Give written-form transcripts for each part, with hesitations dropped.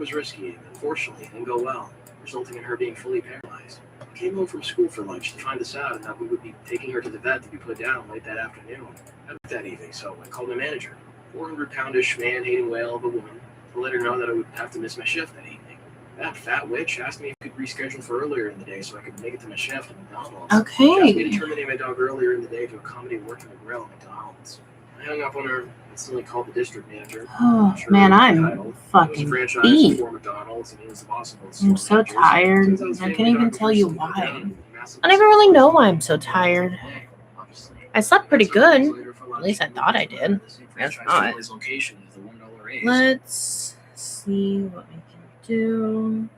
was risky and unfortunately didn't go well, resulting in her being fully paralyzed. I came home from school for lunch to find this out and that we would be taking her to the vet to be put down late that afternoon. I worked that evening, so I called my manager, 400-poundish man-hating whale of a woman, to let her know that I would have to miss my shift that evening. That fat witch asked me if I could reschedule for earlier in the day so I could make it to my shift at McDonald's. She asked me to Okay. terminate my dog earlier in the day to accommodate working the grill at McDonald's. I hung up on her and instantly called the district manager. Oh, Sure, man, the I'm title. It was a fucking franchise beat. before McDonald's, and he was the boss of both I'm store so managers. tired. Turns out his I family can't even dog tell was you recently put down why. and massively I don't even really sick. know why I'm so tired. Obviously. I slept pretty Several days good. later for At lunch, least I we thought I went to did. the same Guess franchise not. family's location with the $1 raise. Let's see what we can do.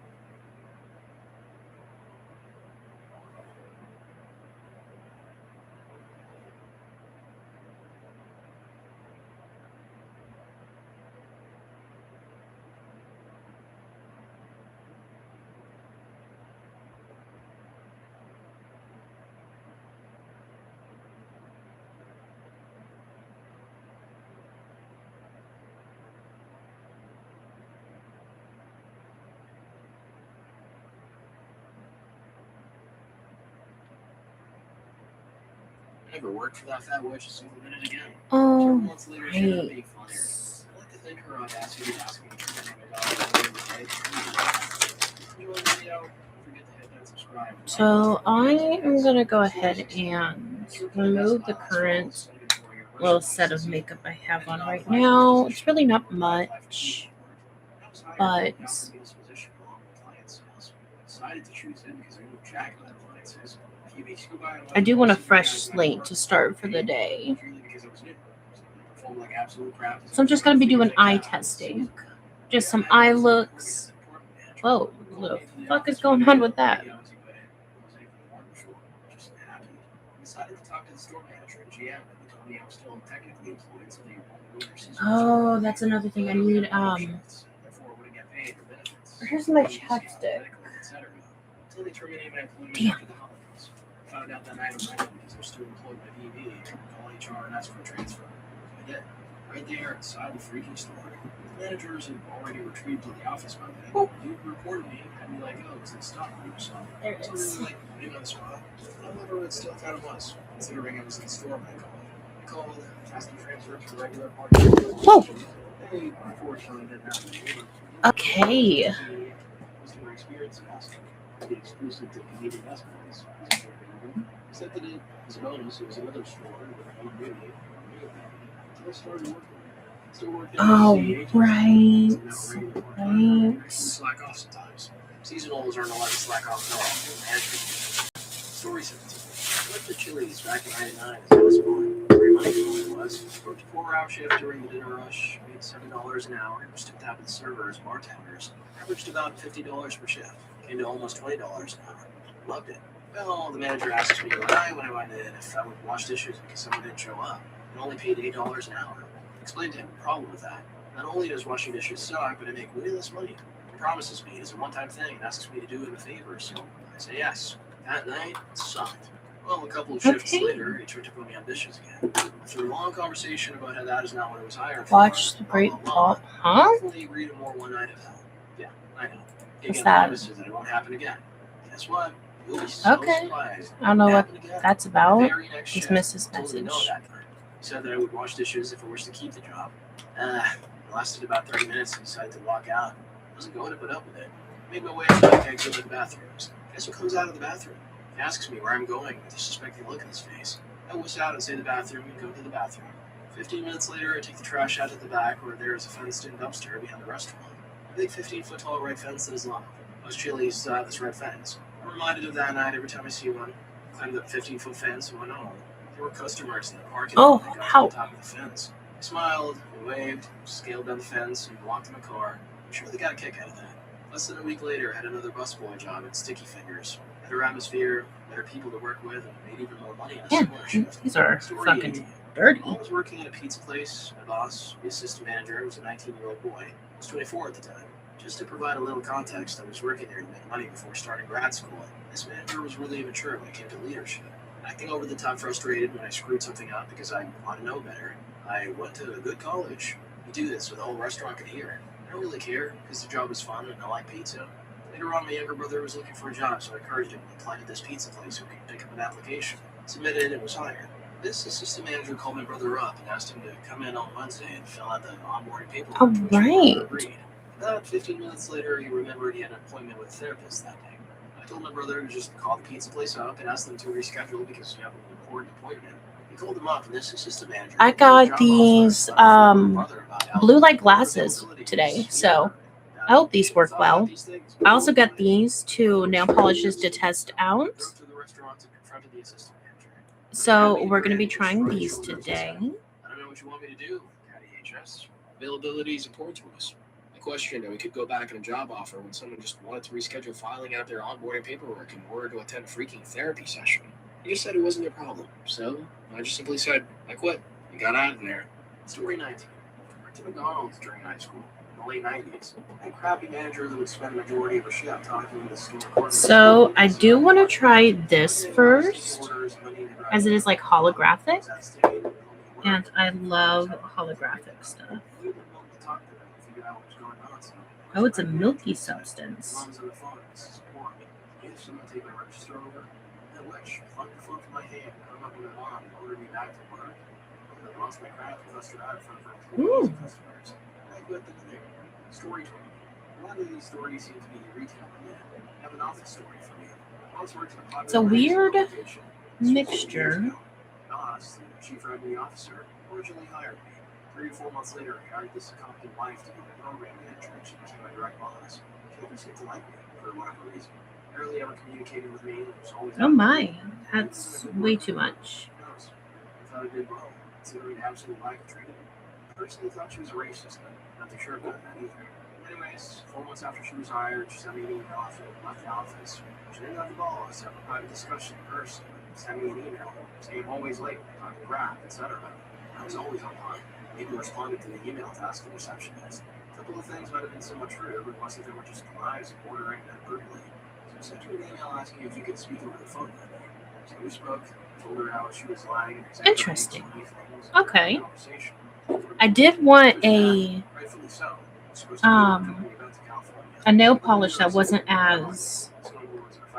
I never worked for that fat witch a single minute again. Oh, Several months later, she ended up right. being fired. I'd like to thank her audacity to ask me to terminate my dog earlier in the day. If you enjoyed the video, don't forget to hit that subscribe. So I am going to go ahead and remove the current little set of makeup I have on right now. It's really not much, but I do want a fresh slate to start for the day. So I'm just going to be doing eye testing. Just some eye looks. Whoa, what the fuck is going on with that? Oh, that's another thing I need. Here's my chapstick. Damn. Found out that night because I was still employed by DB to call HR and ask for a transfer. I did. Right there inside the freaking store. The managers had already retreated to the office by then. You reported me and had me let go because they stopped me. So There it I was is. really like putting on the spot. I wonder what still thought it was, considering I was in the store when I called, asking transfer to regular party. Whoa. They unfortunately didn't happen. Okay. Customer experience cost the exclusive to Canadian Eskimos. Except that it was a bonus, it was another store with a home beauty. Until I started working. Still working Oh, right. Right. Slack off sometimes. Seasonals aren't allowed to slack off at all. Story 17. I went to Chili's back in 99 as a busboy. Very money for what it was. Worked a 4-hour shift during the dinner rush, made $7 an hour, and was tipped out with servers, bartenders. Averaged about $50 per shift. Came to almost $20 an hour. Loved it. Well, the manager asked me why when I went in if I would wash dishes because someone didn't show up. And only paid $8 an hour. I explained to him the problem with that. Not only does washing dishes suck, but I make way less money. He promises me it's a one-time thing and asks me to do him a favor, so I say yes. That night, it sucked. Well, a couple of shifts later, he tried to put me on dishes again. After a long conversation about how that is not what I was hired for. Watch the Great Ball. Huh? Hopefully agree to more one night of hell. Yeah, I know. What's that? Promises that it won't happen again. Guess what? You'll be so surprised. I don't know what that's about. Very next Dismiss his shift, I told him message. no that time. He said that I would wash dishes if I wished to keep the job. It lasted about 30 minutes and decided to walk out. I wasn't going to put up with it. Made my way to the exit of the bathrooms. Guess what comes out of the bathroom? He asks me where I'm going with a suspecting look in his face. I whisk out and say the bathroom and go to the bathroom. 15 minutes later, I take the trash out at the back where there is a fenced-in dumpster behind the restaurant. A big 15-foot tall red fence that is locked. Most Chili's this red fence. I'm reminded of that night every time I see one. I climbed up 15-foot fence and went home. There were customers in the parking lot when I got to the top of the fence. I smiled and waved, scaled down the fence, and walked to my car. I'm sure they got a kick out of that. Less than a week later, I had another busboy job at Sticky Fingers. Better atmosphere, better people to work with, and made even more money in a similar shift. These are Story fucking 18. dirty. While I was working at a pizza place, my boss, the assistant manager, was a 19-year-old boy. I was 24 at the time. Just to provide a little context, I was working there to make money before starting grad school. This manager was really immature when it came to leadership. Acting over the top frustrated when I screwed something up because I want to know better. I went to a good college. You do this so the whole restaurant could hear. I don't really care because the job was fun and I like pizza. Later on, my younger brother was looking for a job, so I encouraged him to apply to this pizza place so he could pick up an application. Submitted and was hired. This assistant manager called my brother up and asked him to come in on Wednesday and fill out the onboarding paperwork. All to which my right. brother agreed. About 15 minutes later, he remembered he had an appointment with a therapist that day. I told my brother to just call the pizza place up and ask them to reschedule because you have an important appointment. He called them up, and this assistant manager. I got these blue light glasses today, so I hope these work well. I also got these two nail polishes to test out. So we're going to be trying these today. I don't know what you want me to do, Caddy HS. Availability is important to us. I questioned that we could go back in a job offer when someone just wanted to reschedule filing out their onboarding paperwork in order to attend a freaking therapy session. He just said it wasn't their problem, so I just simply said, I quit, and got out of there. Story 19. I worked at McDonald's during high school in the late 90s. A crappy manager that would spend the majority of her shift talking to the store. So I do want to try this first, as it is like holographic, and I love holographic stuff. Oh, it's a milky substance. Ooh. Story 20. A lot of these stories seem to be retail related. I have an office story for you. It's a weird mixture. Boss, the chief revenue officer, originally hired me. 3 or 4 months later, I hired this incompetent wife to be the program manager, and she became my direct boss. She didn't seem to like me for whatever reason. Barely ever communicated with me. Was always Oh my, that's way too much. I thought I did well, considering the absolute lack of training. I personally thought she was a racist, but not too sure about that either. Anyways, 4 months after she was hired, she sent me an email after I left the office. She didn't have the balls to have a private discussion in person. Sent me an email saying I'm always late, talking crap, etc. I was always on time. Even responded to the email to ask the receptionist. A couple of things might have been somewhat true, but most of them were just lies and bordering that brutally. So I sent her an email asking if you could speak over the phone that day. So we spoke, told her how she was lying. And interesting. Okay. I did want a nail polish that wasn't as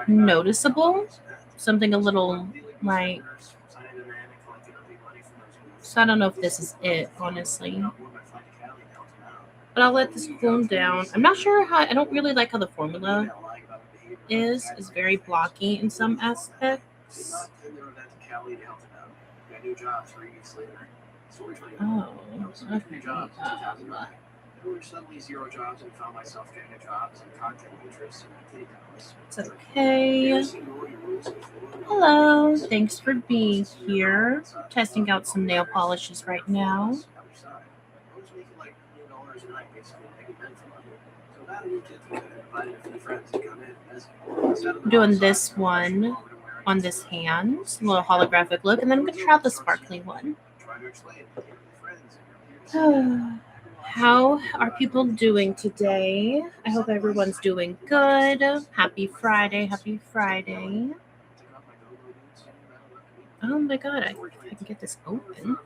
noticeable, something a little like, so I don't know if this is it, honestly, but I'll let this cool down. I'm not sure how, I don't really like how the formula is. It's very blocky in some aspects. Oh, okay. There were suddenly 0 jobs and found myself getting a job as a content waitress in a house. It's okay. Hello, thanks for being here. Testing out some nail polishes right now. I'm doing this one on this hand, a little holographic look, and then I'm going to try out the sparkly one. How are people doing today? I hope everyone's doing good. Happy Friday, happy Friday. Oh my god, I can get this open.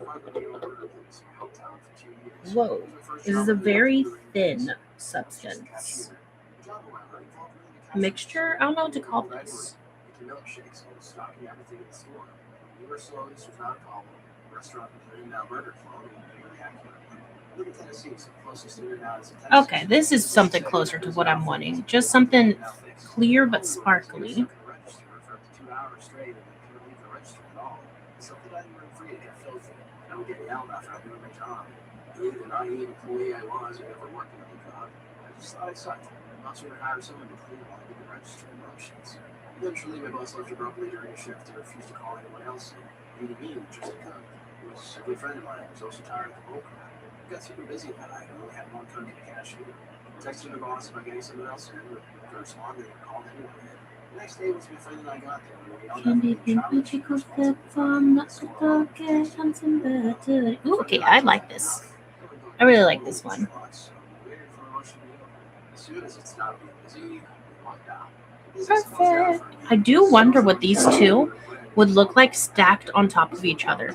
Whoa, this is a very thin substance. Mixture? I don't know what to call this. Okay, this is something closer to what I'm wanting. Just something clear but sparkly. Eventually, my boss left abruptly during a shift and refused to call anyone else. Needed me just to cook. He was a good friend of mine. He was also tired of the whole crap. I got super busy that night. I only had one cook and a cashier. I texted the boss about getting someone else in, but he responded and called anyone in. The next day was my friend and I got there. Ooh, okay, I like this. I really like this one. Perfect. I do wonder what these two would look like stacked on top of each other.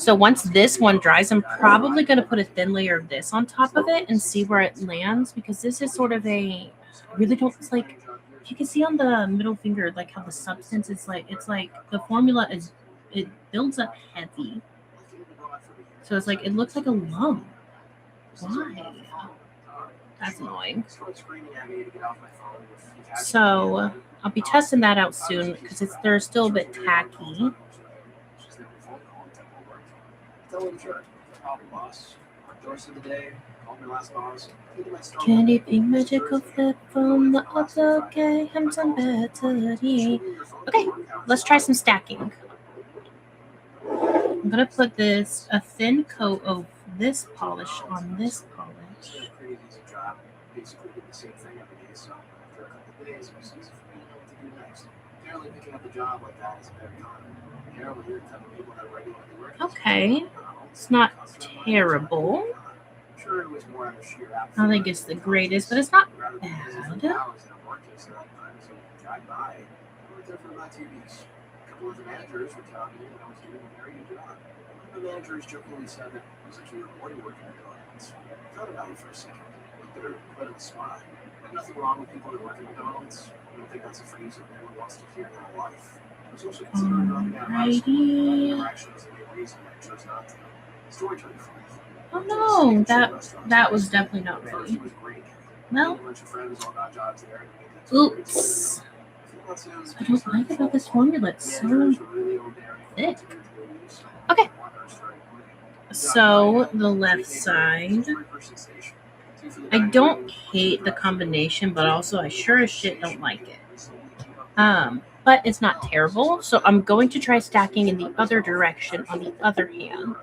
So once this one dries, I'm probably going to put a thin layer of this on top of it and see where it lands, because this is sort of I really don't, it's like, you can see on the middle finger, like how the substance is like, it's like the formula is, it builds up heavy. So it's like, it looks like a lump. Why? That's annoying. So I'll be testing that out soon because they're still a bit tacky. Candy pink magical flip from the other game, some battery. Okay, let's try some stacking. I'm gonna put a thin coat of this polish on this polish. Basically did the same thing every day, so after a couple of days, it was easy for me to know what to do next. Apparently picking up a job like that is very common. Apparently you're the type of people that regularly work. Okay. It's not terrible. I'm sure it was more out of sheer apathy. I don't think it's the greatest, but it's not bad. Drive by. I worked there for about 2 weeks. A couple of the managers were telling me that I was doing a very good job. One of the managers jokingly said that it was like you were already working at McDonald's. I thought about it for a second. That are quite on the spot. There's nothing wrong with people that work at McDonald's. I don't think that's a phrase that anyone wants to hear in their life. I was also considering dropping out of high school, but actually was a big reason I chose not to. Storytelling for me. Oh no, that was definitely not ready. Well, oops. I don't like about this formula. It's so thick. Okay. So the left side. I don't hate the combination, but also I sure as shit don't like it. But it's not terrible, so I'm going to try stacking in the other direction on the other hand.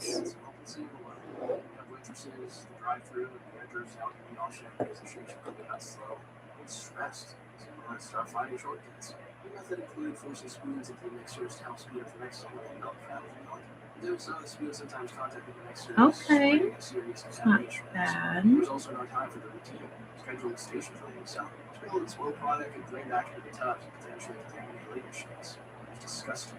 Start finding shortcuts. The method included forcing spoons into the mixers to help speed up the mix and milk fat with milk. Doing so, the spoon sometimes contacted the mixers. Okay. It's not bad. There's also no time for the routine. Schedule the station for himself. Spill the spoiled product and drain back into the tubs and potentially contaminate later shifts. It's disgusting.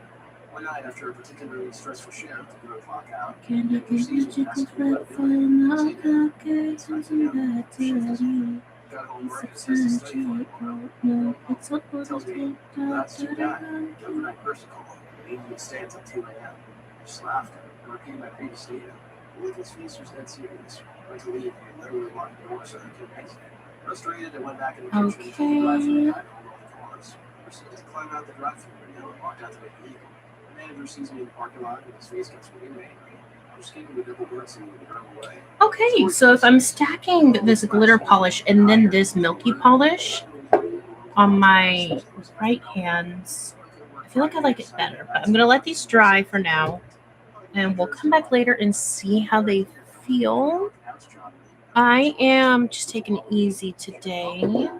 One night after a particularly stressful shift, the girl clock out. Can I get magical flip for another game? Something battery. Got home work and says to study for it. No, it's not what Tells me, that's too bad. The overnight person called. Made me stay until 2 a.m. I just laughed and repeated my previous statement. The look his face was dead serious. I went to leave and literally locked the door so I couldn't exit. Frustrated, I went back in the kitchen and took the drive-thru guy to roll the cars. I proceeded to climb out the drive-thru window and walked out to my vehicle. The manager sees me in the parking lot and his face gets really angry. I'm just giving the double words and run away. Okay, so if I'm stacking this glitter polish and then this milky polish on my right hands, I feel like I like it better. But I'm going to let these dry for now, and we'll come back later and see how they feel. I am just taking it easy today.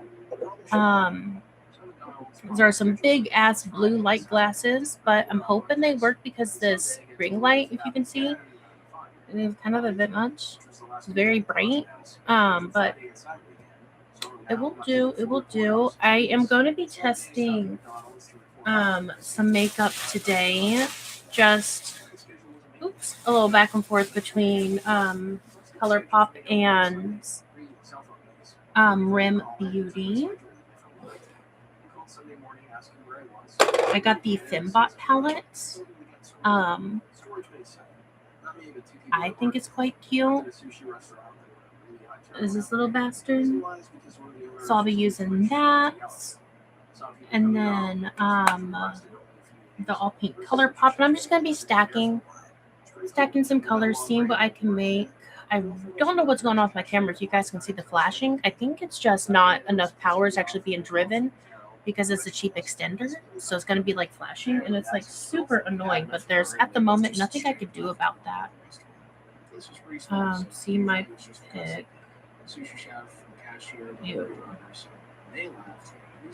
There are some big-ass blue light glasses, but I'm hoping they work because this ring light, if you can see, is kind of a bit much. It's very bright, but it will do. It will do. I am going to be testing some makeup today. Just a little back and forth between ColourPop and Rim Beauty. I got the Fembot palette. I think it's quite cute. Is this little bastard? So I'll be using that. And then the all pink ColourPop. And I'm just going to be stacking some colors, seeing what I can make. I don't know what's going on with my camera. If you guys can see the flashing, I think it's just not enough power is actually being driven because it's a cheap extender. So it's going to be like flashing, and it's like super annoying. But there's at the moment nothing I could do about that. See my pick. Ew.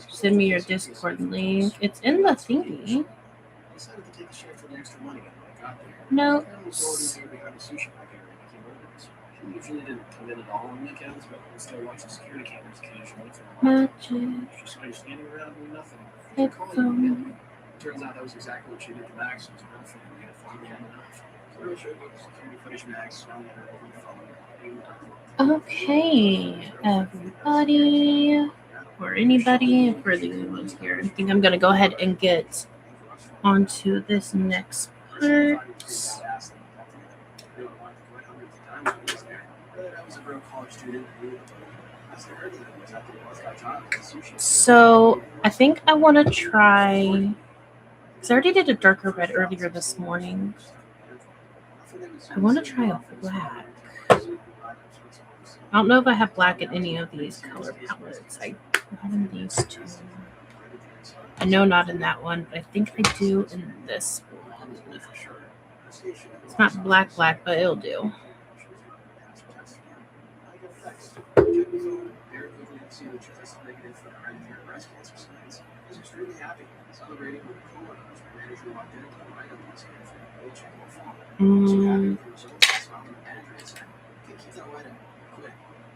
Send me your Discord link. It's in the thingy. No. Usually didn't come in at all on weekends, but we still watch the security cameras occasionally. Magic. Just standing around doing nothing. Headphone. Turns out that was exactly what she did to Max. It was perfect. We had fun. Really sure about the security footage max on the phone. Okay, everybody, or anybody, if we're the only ones here, I think I'm going to go ahead and get onto this next part. So I think I want to try, because I already did a darker red earlier this morning. I want to try a black. I don't know if I have black in any of these color palettes. I have in these two. I know not in that one, but I think I do in this one. It's not black, but it'll do.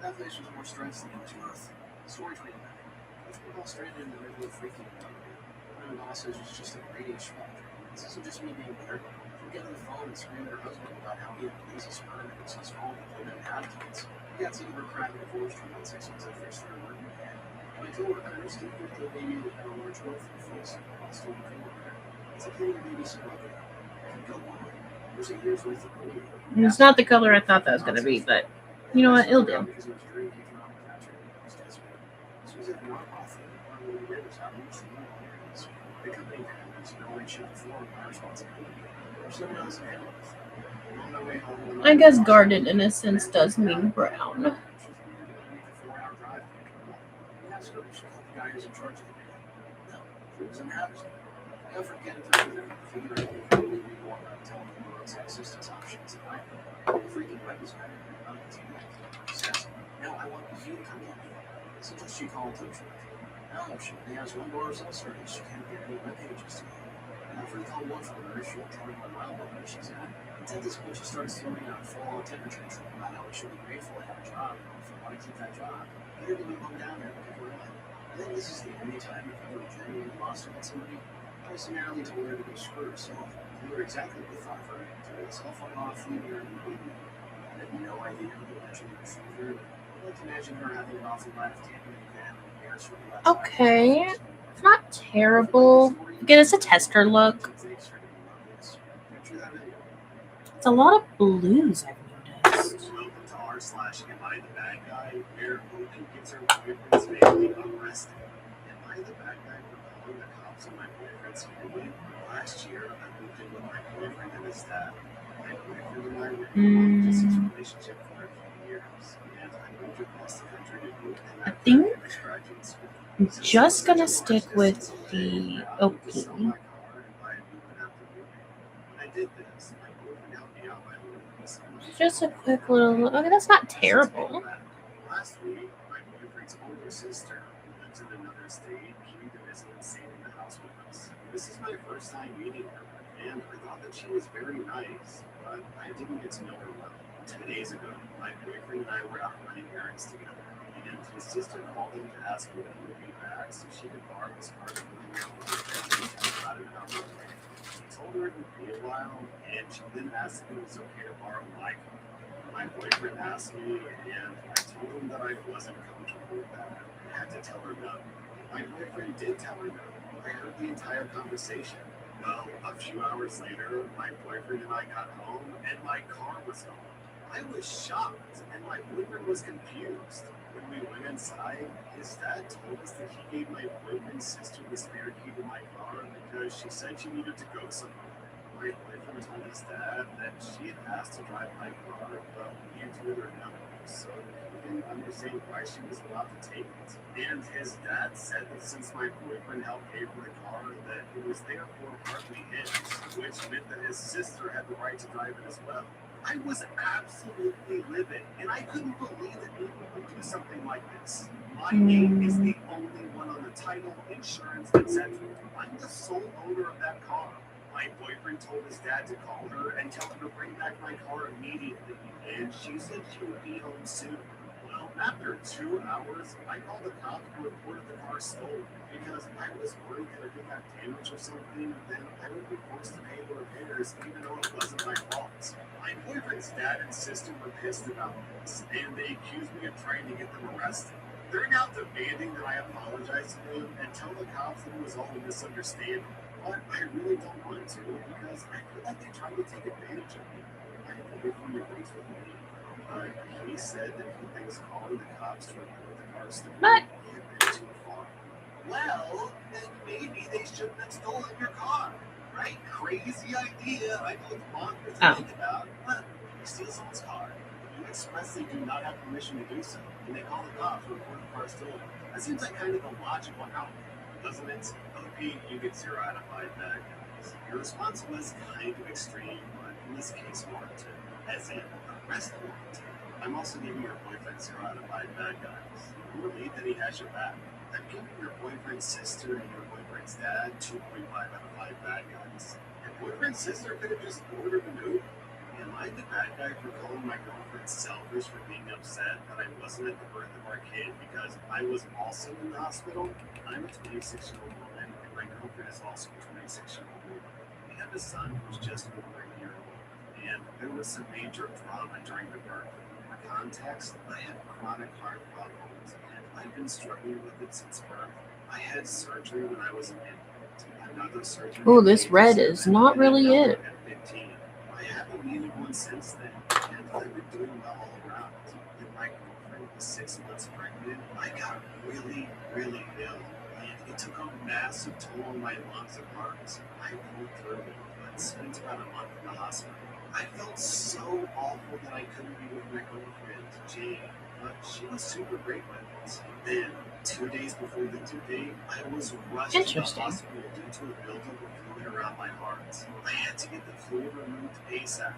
That place was more stress than it was worth. Story 29. We're all stranded in the middle of freaking nowhere. One of the bosses was just a radiation factory. This isn't just me being bitter. She'll get on the phone and scream at her husband about how he abused his sperm and it's his fault that they had kids. We got some of her crap divorced from about 6 months after I started working again. My coworkers didn't put the baby with a large growth in the face while still working with her. It's like getting a baby so ugly. I can go on. There's a year's worth of baby. It's not the color I thought that was going to be, but you know what? It'll do. I guess garden in a sense does mean brown. Now I want you to come get me. So just she called to no, she only has one door cell service. She can't get any web pages to me. And after I call one from her, she'll tell me what mile number she's at. And at this point, she starts throwing out full temperature about how we should be grateful to have a job. If you want to keep that job, you really come down there and pick her up. I think this is the only time I've ever genuinely lost her with somebody. I summarily told her to go screw herself. We were exactly what we thought of her. Turn the cell phone off, leave her, and baby. I had no idea who actually received her. I like to imagine her having an awful life, taking an exam, and years from the last. Okay, it's not terrible. Again, it's a tester look. It's a lot of blues, I've noticed. Am I the bad guy? Where Logan gets her boyfriend's family arrested. Am I the bad guy for calling the cops on my boyfriend's family? Last year, I moved in with my boyfriend and his dad. My boyfriend and I were in a long-distance relationship for a few years, and I moved across the country to move in that graduate school. I'm just gonna stick with the OP. Just a quick little. Okay, that's not terrible. Last week, my boyfriend's older sister lives in another state. Came to visit and stayed in the house with us. This is my first time meeting her, and I thought that she was very nice, but I didn't get to know her well. 2 days ago, my boyfriend and I were out running errands together, and his sister called him to ask me when he would be back so she could borrow his car to bring her home. She told her it would be a while, and she then asked if it was okay to borrow my car. My boyfriend asked me, and I told him that I wasn't comfortable with that. I had to tell her no. My boyfriend did tell her no. I heard the entire conversation. Well, a few hours later, my boyfriend and I got home, and my car was gone. I was shocked, and my boyfriend was confused. When we went inside, his dad told us that he gave my boyfriend's sister the spare key to my car because she said she needed to go somewhere. My boyfriend told his dad that she had asked to drive my car, but he told her no, so he didn't understand why she was allowed to take it. And his dad said that since my boyfriend helped pay for the car, that it was therefore partly his, which meant that his sister had the right to drive it as well. I was absolutely livid, and I couldn't believe that people would do something like this. My name is the only one on the title, insurance, etc. I'm the sole owner of that car. My boyfriend told his dad to call her and tell her to bring back my car immediately, and she said she would be home soon. Well, After 2 hours, I called the cops and reported the car stolen because I was worried that if it got damaged or something, then I would be forced to pay the repairs even though it wasn't my fault. My boyfriend's dad and sister were pissed about this, and they accused me of trying to get them arrested. They're now demanding that I apologize to them and tell the cops that it was all a misunderstanding. But I really don't want to because I feel like they tried to take advantage of me. I have a boyfriend who agrees with me. He said that he thinks calling the cops to report the car stolen What? may have been too far. Well, then maybe they shouldn't have stolen your car, right? Crazy idea. I know it's monstrous to think about, but you steal someone's car. You expressly do not have permission to do so, and they call the cops to report the car stolen. That seems like kind of a logical outcome, doesn't it? OP, you get 0 out of 5 bad guys. Your response was kind of extreme, but in this case warranted. As in, arrest warranted. I'm also giving your boyfriend 0 out of 5 bad guys. You believe that he has your back. I'm giving your boyfriend's sister and your boyfriend's dad 2.5 out of 5 bad guys. Your boyfriend's sister could have just ordered an Uber. Am I the bad guy for calling my girlfriend selfish for being upset that I wasn't at the birth of our kid because I was also in the hospital? I'm a 26-year-old woman, and my girlfriend is also a 26-year-old woman. We have a son who's just over a year old, and there was some major drama during the birth. For context, I have chronic heart problems, and I've been struggling with it since birth. I had surgery when I was an infant. Another surgery. Oh, this red is not really it. At 15. I haven't needed one since then, and I've been doing well all around. When my girlfriend was 6 months pregnant, I got really, really ill, and it took a massive toll on my lungs and heart. I pulled through, but spent about a month in the hospital. I felt so awful that I couldn't be with my girlfriend, Jane, but she was super great with it. Then, 2 days before the due date, I was rushed to the hospital due to a buildup of fluid around my heart. I had to get the fluid removed ASAP.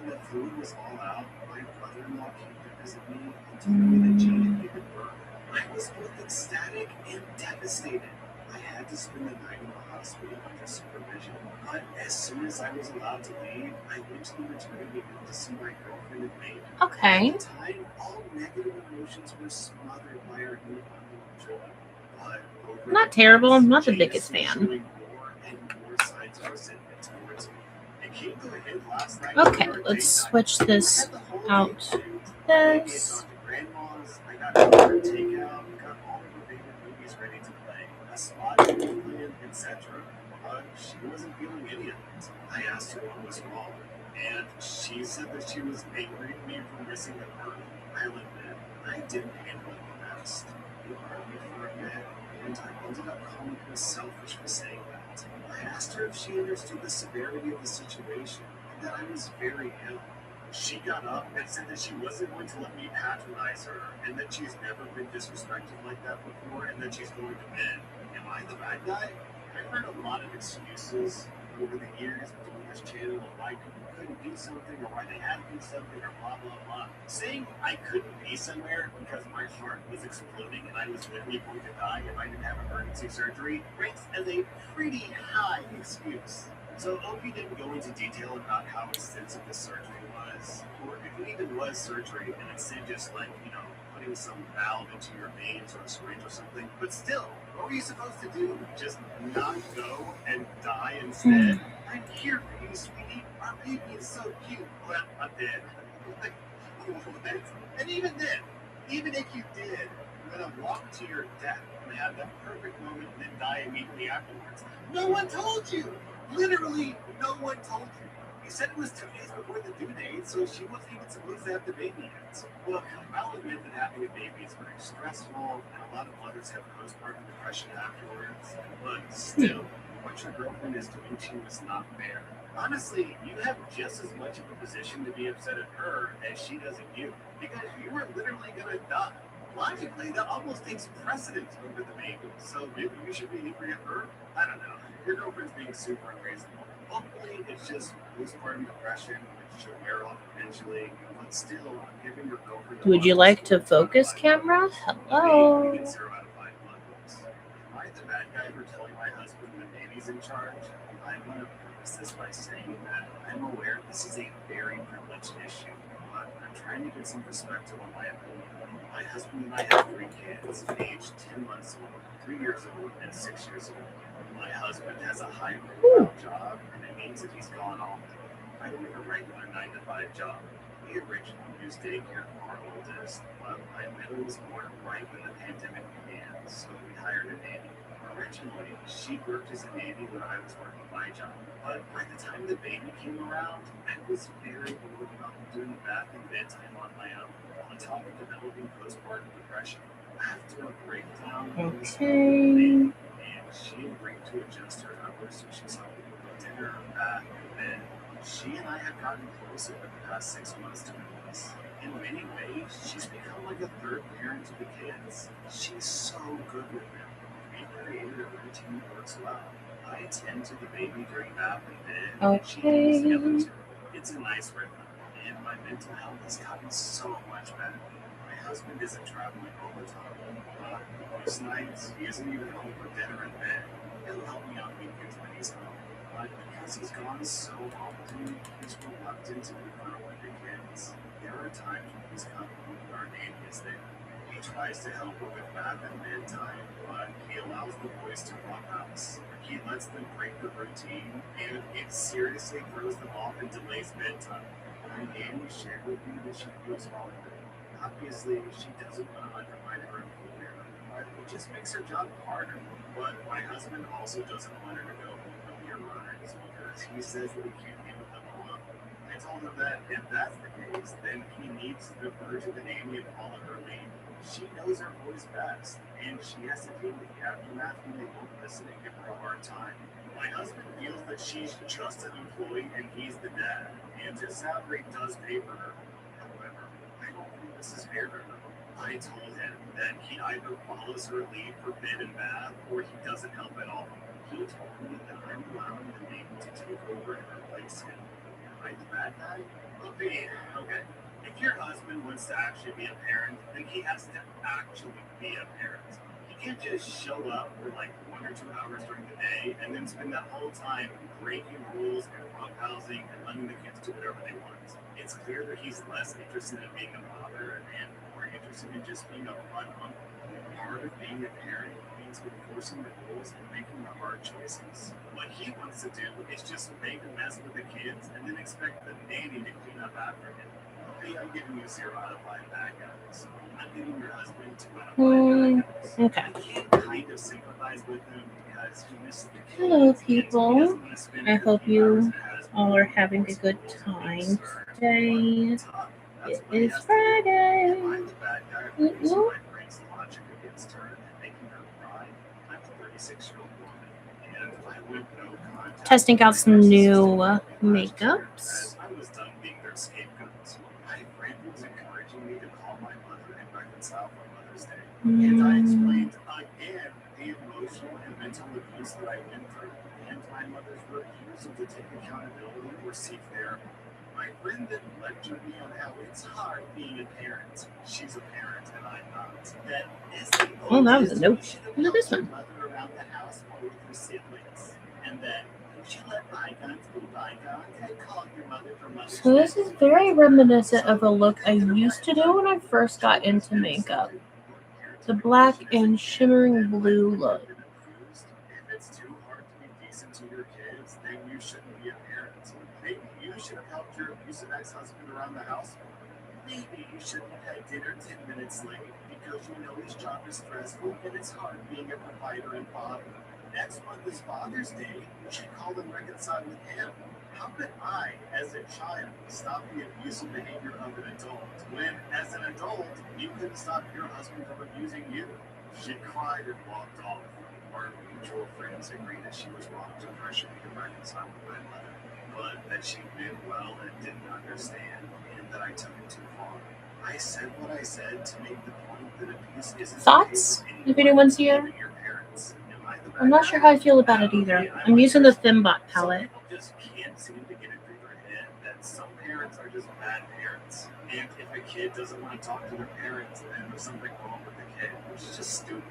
When the fluid was all out, my brother-in-law came to visit me and told me that Jane had given birth. I was both ecstatic and devastated. I had to spend the night in the hospital under supervision. But as soon as I was allowed to leave, I went to the maternity ward to see my girlfriend and baby. Okay. At the time, all negative emotions were smothered by our newfound joy. But over Not the terrible. I'm not the Jane biggest was fan. showing more and more signs of resentment towards me. It came to a head last night. Okay, during our let's date night. switch I this had the whole out day to planned. I gave this. Dr. Grandma's, I got her takeout, got all of her favorite movies ready to play, a spot plan, etc. But she wasn't feeling any of it. I asked her what was wrong, and she said that she was angry at me for missing the birth. I'll admit, I didn't handle it the best. We argued for a bit, and I ended up calling her selfish for saying that. I asked her if she understood the severity of the situation and that I was very ill. She got up and said that she wasn't going to let me patronize her and that she's never been disrespected like that before and that she's going to mend. Am I the bad guy? I've heard a lot of excuses over the years doing this channel of why people couldn't do something or why they had to do something or blah blah blah. Saying I couldn't be somewhere because my heart was exploding and I was literally going to die if I didn't have emergency surgery ranks as a pretty high excuse. So OP didn't go into detail about how extensive the surgery was, or if it even was surgery and instead just like, putting some valve into your veins or a syringe or something. But still, what were you supposed to do? Just not go and die instead? I'm here for you, sweetie. Our baby is so cute. Well, I'm dead. Like, what? And even then, even if you did, you're gonna walk to your death and have that perfect moment and then die immediately afterwards. No one told you! Literally, no one told you. You said it was 2 days before the due date, so she wasn't even supposed to have the baby yet. Look, I'll admit that having a baby is very stressful, and a lot of mothers have postpartum depression afterwards. But still, what your girlfriend is doing to you is not fair. Honestly, you have just as much of a position to be upset at her as she does at you, because you were literally gonna die. Logically, that almost takes precedence over the baby, so maybe you should be angry at her? I don't know. Your girlfriend's being super unreasonable. Hopefully, it's just postpartum depression, which should wear off eventually, but still, I'm giving your girlfriend Would you like to focus, camera? Hello. You get 0 out of 5 buttons. Am I the bad guy for telling my husband that baby's in charge? I want to preface this by saying that I'm aware this is a very privileged issue, but I'm trying to get some perspective on my opinion. My husband and I have 3 kids, aged 10 months old, 3 years old, and 6 years old. My husband has a high-profile job, and it means that he's gone off. I work a regular 9-to-5 job. We originally used daycare for our oldest, but my middle was born right when the pandemic began, so we hired a nanny. Originally, she worked as a nanny when I was working my job, but by the time the baby came around, I was very bored about doing bath and bedtime on my own, on top of developing postpartum depression. After a breakdown, Okay. and she agreed to adjust her hours so she's helping me with dinner, bath, and bed. She and I have gotten closer in the past 6 months to this. In many ways, she's become like a third parent to the kids. She's so good with them. We created a routine that works well. I attend to the baby during bath and bed, and she handles the other two. It's a nice rhythm, and my mental health has gotten so much better. My husband isn't traveling all the time. Most nights, he isn't even home for dinner and bed. He'll help me on weekends when he's home. But because he's gone so often, he's reluctant to be around with the kids. There are times when he's company when our nanny is there. He tries to help her with bath and bedtime, but he allows the boys to roughhouse. He lets them break the routine, and it seriously throws them off and delays bedtime. My nanny shared with me that she feels wrong with it. Obviously, she doesn't want to undermine her employer, but it just makes her job harder. But my husband also doesn't want her to go home earlier rides because he says that he can't handle them alone. I told him that if that's the case, then he needs to defer to the nanny and follow her lead. She knows her boys best, and she has to deal with the aftermath when they won't listen and give her a hard time. My husband feels that she's just an employee and he's the dad, and his salary does pay for her. However, I don't think this is fair to her. I told him that he either follows her lead for bed and bath, or he doesn't help at all. He told me that I'm allowing the nanny to take over and replace him. Am I the bad guy? Okay. If your husband wants to actually be a parent, then he has to actually be a parent. He can't just show up for like 1 or 2 hours during the day and then spend that whole time breaking rules and roughhousing and letting the kids do whatever they want. It's clear that he's less interested in being a father and more interested in just being a fun uncle. Part of being a parent means enforcing the rules and making the hard choices. What he wants to do is just make a mess with the kids and then expect the nanny to clean up after him. Okay, I'm giving you 0 out of 5 bad guys. I'm giving your husband 2 out of 5 bad guys. Okay. I can kind of sympathize with him because he misses the kids. Hello, and he people. doesn't want to spend I 50 hope you hours in a house all are with having a boys good and girls time being served. today. That's It what he is has to do. Friday. Am I the bad guy for using my brain's logic against her and making her cry? I'm a 36-year-old woman, and I went no contact. Testing out some new makeups. I was done being their scapegoat. My friend was encouraging me to call my mother and reconcile for Mother's Day. And I explained again the emotional and mental abuse that I went through, and my mother's refusal to take accountability or seek therapy. My friend then lectured me on how it's hard being a parent. She's a parent and I'm not. That is the Oh, that was a oldest. note. You should have Look at this helped one. your mother around the house more with your siblings. And then you should let bygones be bygones and call your mother for Mother's So this is very reminiscent of a look I used to do when I first got into makeup. The black and shimmering blue look. If it's too hard to be decent to your kids, then you shouldn't be a parent. Maybe you should have helped your abusive ex-husband around the house. Maybe you shouldn't have had dinner 10 minutes late because you know his job is stressful and it's hard being a provider and father. Next month is Father's Day. You should call and reconcile with him. How could I, as a child, stop the abusive behavior of an adult when, as an adult, you couldn't stop your husband from abusing you? She cried and walked off. Our mutual friends agreed that she was wrong to pressure me to reconcile with my mother, but that she meant well and didn't understand, and that I took it too far. I said what I said to make the point that abuse isn't Thoughts? okay If for anyone's anyone, here? even your parents. Am I the bad I'm not guy? sure how I feel about it either. I'm using the Thimbot Some palette. people just can't seem to get it through their head that some parents are just bad parents. And if a kid doesn't want to talk to their parents, then there's something wrong with the kid, which is just stupid.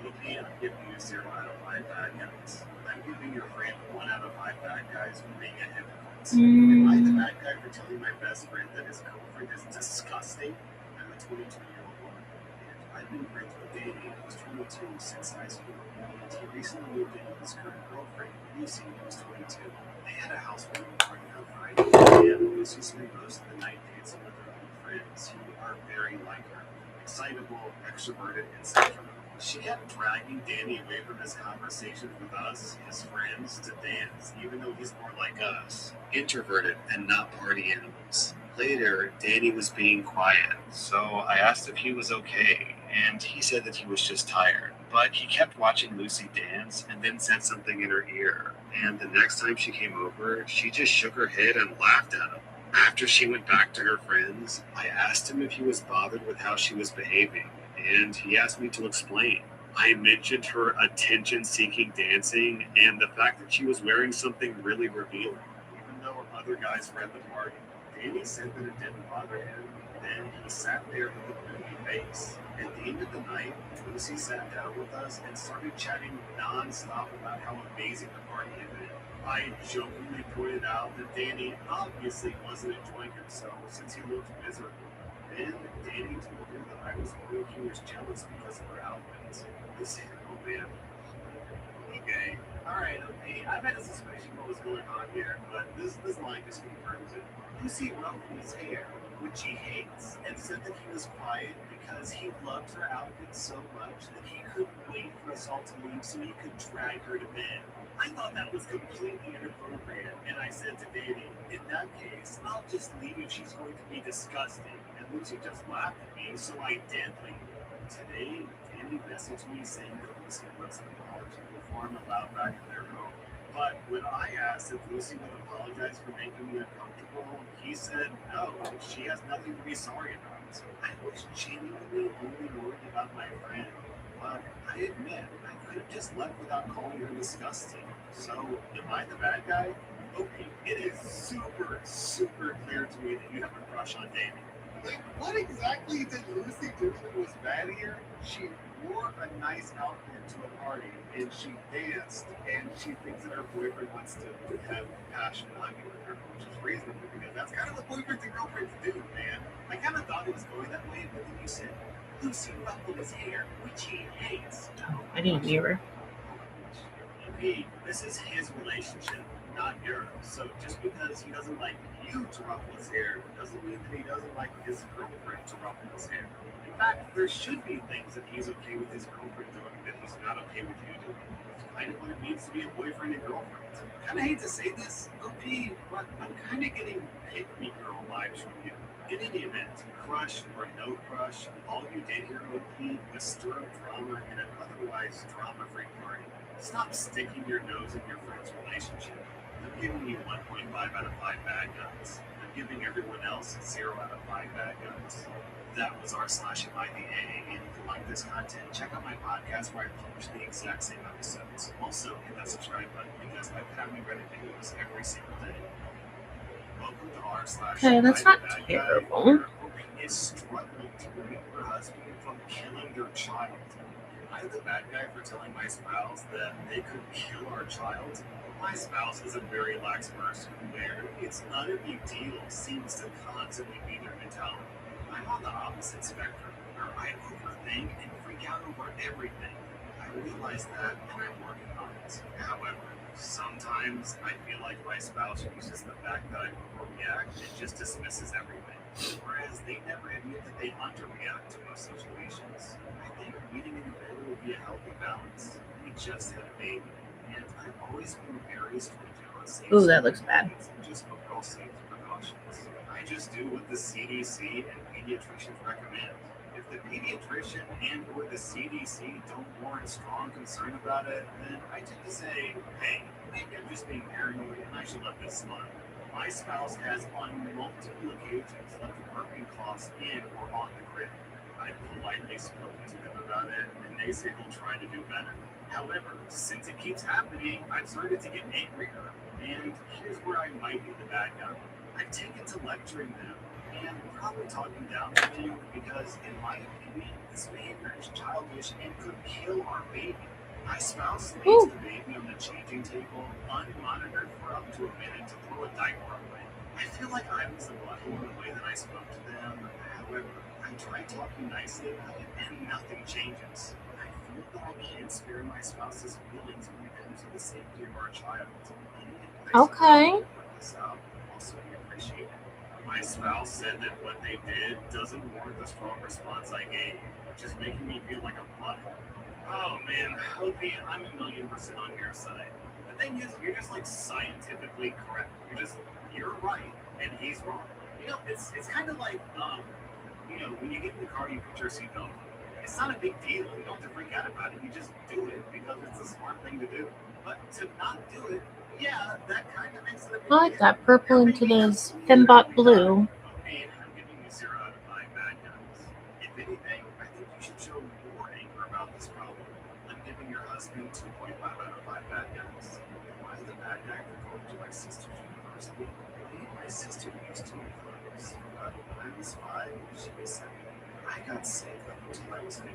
Okay, I'm giving you 0 out of 5 bad guys. I'm giving your friend 1 out of 5 bad guys for being a hypocrite. Am I the bad guy for telling my best friend that his girlfriend is disgusting? I'm a 22-year-old woman, and I've been friends with Danny, who's 22, since high school. And he recently moved in with his current girlfriend, Lucy, who's 22. They had a housewarming party on Friday, and Lucy spent most of the night dancing with her own friends, who are very like her, excitable, extroverted, etc. She kept dragging Danny away from his conversations with us, his friends, to dance, even though he's more like us, introverted and not party animals. Later, Danny was being quiet, so I asked if he was okay, and he said that he was just tired. But he kept watching Lucy dance and then said something in her ear, and the next time she came over, she just shook her head and laughed at him. After she went back to her friends, I asked him if he was bothered with how she was behaving, and he asked me to explain. I mentioned her attention-seeking dancing and the fact that she was wearing something really revealing. Even though other guys were at the party, Danny said that it didn't bother him. Then he sat there with a moody face. At the end of the night, Lucy sat down with us and started chatting non-stop about how amazing the party had been. I jokingly pointed out that Danny obviously wasn't enjoying himself since he looked miserable. Then Danny told her that I was worried he was jealous because of her outfits. Oh man. Okay. Alright, okay. I've had a suspicion what was going on here, but this line just confirms it. Lucy rubbed his hair, which he hates, and said that he was quiet because he loved her outfit so much that he couldn't wait for us all to leave so he could drag her to bed. I thought that was completely inappropriate, and I said to Danny, in that case, I'll just leave if she's going to be disgusting. And Lucy just laughed at me, so I did leave. Today, Danny messaged me saying that Lucy wants an apology before I'm allowed back in their home. But when I asked if Lucy would apologize for making me uncomfortable, he said no, she has nothing to be sorry about. I was genuinely only worried about my friend, but I admit I could have just left without calling her disgusting. So, am I the bad guy? Okay, it is super, super clear to me that you have a crush on Danny. Like, what exactly did Lucy do that was bad here? She wore a nice outfit to a party, and she danced, and she thinks that her boyfriend wants to have passionate hugging with her, which is reasonable, because that's kind of what boyfriends and girlfriends do, man. I kind of thought it was going that way, but then you said, Lucy ruffled his hair, which he hates. I didn't hear her. Okay, this is his relationship, not yours. So just because he doesn't like you to ruffle his hair doesn't mean that he doesn't like his girlfriend to ruffle his hair. In fact, there should be things that he's okay with his girlfriend doing that he's not okay with you doing. It's kind of what it means to be a boyfriend and girlfriend. I kind of hate to say this, OP, but I'm kind of getting pick-me-girl vibes from you. In any event, crush or no crush, all you did here, OP, was stir up drama in an otherwise drama-free party. Stop sticking your nose in your friend's relationship. I'm giving you 1.5 out of 5 bad guns. I'm giving everyone else 0 out of 5 bad guns. That was r/MIDA. And if you like this content, check out my podcast where I publish the exact same episodes. Also, hit that subscribe button because I put out new Reddit videos every single day. Welcome to r/. Okay, that's not terrible. Guy is struggling to prevent her husband from killing their child. Am I the bad guy for telling my spouse that they could kill our child? My spouse is a very lax person where it's not a big deal seems to constantly be their mentality. I'm on the opposite spectrum where I overthink and freak out over everything. I realize that and I'm working on it. However, sometimes I feel like my spouse uses the fact that I overreact and just dismisses everything. Whereas they never admit that they underreact to most situations. I think meeting in the middle would be a healthy balance. We just had a baby, and I've always been very stringent on safety. Ooh, that looks bad. Just overall safety precautions. I just do what the CDC and pediatricians recommend. If the pediatrician and or the CDC don't warrant strong concern about it, then I tend to say, hey, maybe I'm just being paranoid and I should let this slide. My spouse has on multiple occasions left working cloths in or on the grid. I've politely spoken to them about it, and they say they'll try to do better. However, since it keeps happening, I've started to get angrier. And here's where I might be the bad guy. I've taken to lecturing them, and probably talking down to you because, in my opinion, this behavior is childish and could kill our baby. I spouse Ooh. leaves the baby on the changing table unmonitored for up to a minute to throw a diaper away. I feel like I was the butthole in the way that I spoke to them. However, I tried talking nicely about it and nothing changes. I feel that I can't spare my spouse's feelings when it comes to the safety of our child. Any advice Okay. to work this out would also be appreciated. My spouse said that what they did doesn't warrant the strong response I gave, which is making me feel like a butthole. Oh man, Opie, I'm 1,000,000% on your side. The thing is, you're just like scientifically correct. You're right and he's wrong. It's kind of like when you get in the car, you put your seatbelt on. It's not a big deal. You don't have to freak out about it. You just do it because it's a smart thing to do. But to not do it, yeah, that kind of makes it a big I like deal. that purple into this Fembot blue. Okay, I'm giving you 0 out of 5 bad guys. If anything, I think you should show more anger about this problem. I'm giving your husband 2.5 out of 5 bad guys. Am I the bad guy for going to my sister's university? Me and my sister used to be close, but when I was 5, she was 7. I got sick up until I was 15.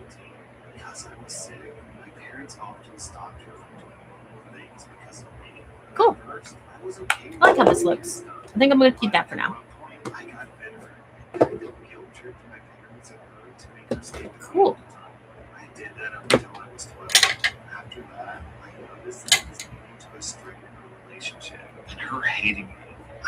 Because I was sick, my parents often stopped her from doing normal things because of me. Cool. At first, I was okay I like how with this doing looks. stuff. I think I'm going to keep that for now. I got better. I felt guilt tripped my parents at her to make her stay with me Cool. all the time. I did that up until I was 12. After that, I noticed that it was leading to a strain in our relationship and her hating me.